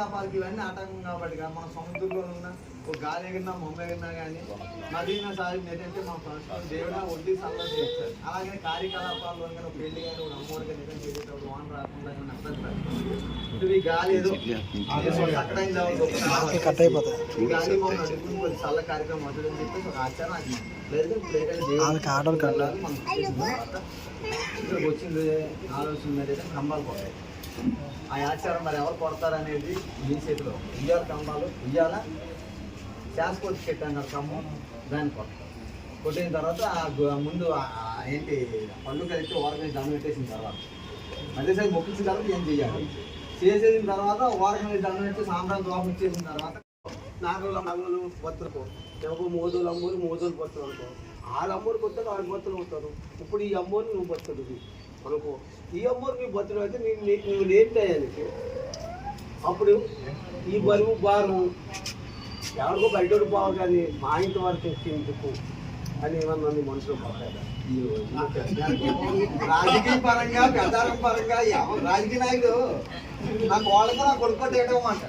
కార్యకలాపాలకి ఇవన్నీ ఆటంకం కాబట్టి మన సముద్రంలో ఉన్న ఒక గాలి ఎగిరినా మొమ్మ ఎగిరినా కానీ నదీన సాయం ఏంటంటే మన సంస్కృతి దేవుడా వడ్డీ సల్లా చేస్తారు. అలాగే కార్యకలాపాల్లో కానీ ఒక పెళ్లి కానీ ఒక అమ్మోడు కానీ ఏదైనా చేసేటప్పుడు వాన రాకుండా ఈ గాలి ఏదో గాలి కొంచెం చల్ల కార్యక్రమం అవుతుందని చెప్పేసి ఒక ఆచారం అది లేదు. ఇక్కడికి వచ్చింది ఆలోచన ఏంటంటే కంబాలు కొట్టాయి. ఆ ఆచారం మరి ఎవరు కొడతారనేది మీ చేతిలో. ఉయ్యాల కంబాలు ఉయ్యాల శాశ్వత చెట్టు అన్నారు కమ్మం, దాన్ని కొట్టాలి. కొట్టిన తర్వాత ముందు ఏంటి పళ్ళు కలిపి ఓరగని దండం పెట్టేసిన తర్వాత మధ్యసారి మొక్కించిన తర్వాత ఏం చేయాలి చేసేసిన తర్వాత ఓరగని దండం పెట్టి సాంబ్రాన్ని దోపం ఇచ్చేసిన తర్వాత నగలు బతులకు ఎవరు మోదులు అమ్మూరు మోదులు బతులు అనుకో. వాళ్ళ అమ్మూరు కొత్తారు వాళ్ళ బతులు అవుతారు. ఇప్పుడు ఈ అమ్మూరు నువ్వు బతుడు అనుకో. ఈ అమ్మూరు నీ బతులు అయితే నువ్వు లేంటాయానికి అప్పుడు ఈ బరువు భారం ఎవరికో బయటకు పోవాలి కానీ మా ఇంటి వరకు ఎందుకు అని ఏమన్నా మనుషులు పోతాయి. రాజకీయ పరంగా ప్రచారం పరంగా రాజకీయ నాయకుడు నాకు వాళ్ళకి నా కొడుకోటి ఏటమాట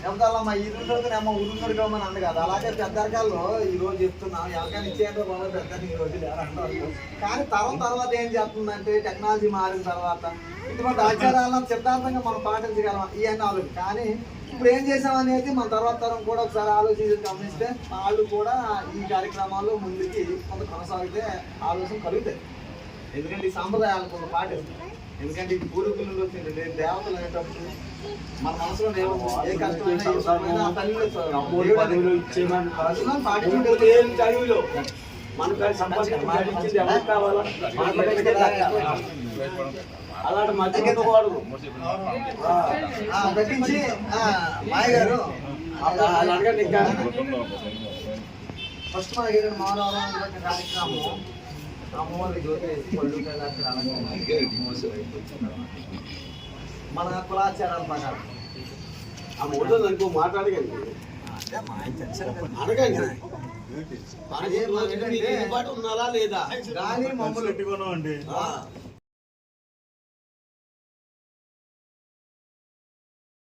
చెప్తారా మా ఈరుండేమో ఊరున్నాడు కామని అంది కదా. అలాగే పెద్దరికాల్లో ఈ రోజు చెప్తున్నాం ఎవరికైనా ఇచ్చేంటే బాగా పెద్దని ఈ రోజు అంటారు. కానీ తర్వాత ఏం చెప్తుందంటే టెక్నాలజీ మారిన తర్వాత ఇటువంటి ఆచారాలను సిద్ధాంతంగా మనం పాటించగలం ఇవన్నీ ఆలోచన. కానీ ఇప్పుడు ఏం చేసామనేది మన తర్వాత తరం కూడా ఒకసారి ఆలోచించి గమనిస్తే వాళ్ళు కూడా ఈ కార్యక్రమాల్లో ముందుకి కొంత కొనసాగితే ఆలోచన కలుగుతాయి. ఎందుకంటే ఈ సాంప్రదాయాలు కొంత పాటిస్తాయి. ఎందుకంటే ఇది పూర్వీకుల నుండి వచ్చింది. దేవతలు అనేటప్పుడు మన మనసులో ఏ కష్టమైనా చదువులో మనకు సంపాదించింది ఎవరికి కావాలా అలాంటి మధ్య వాడు పెట్టించి మాయ గారు అడగండి. ఫస్ట్ మనకి మానవరం కార్యక్రమం అమ్మవారి జ్యోతి పళ్ళు మన కులాచారాల ప్రకారం ఆ మూడు అనుకో మాట్లాడగండి అడగండి ఉన్నారా లేదా కానీ మమ్మల్ని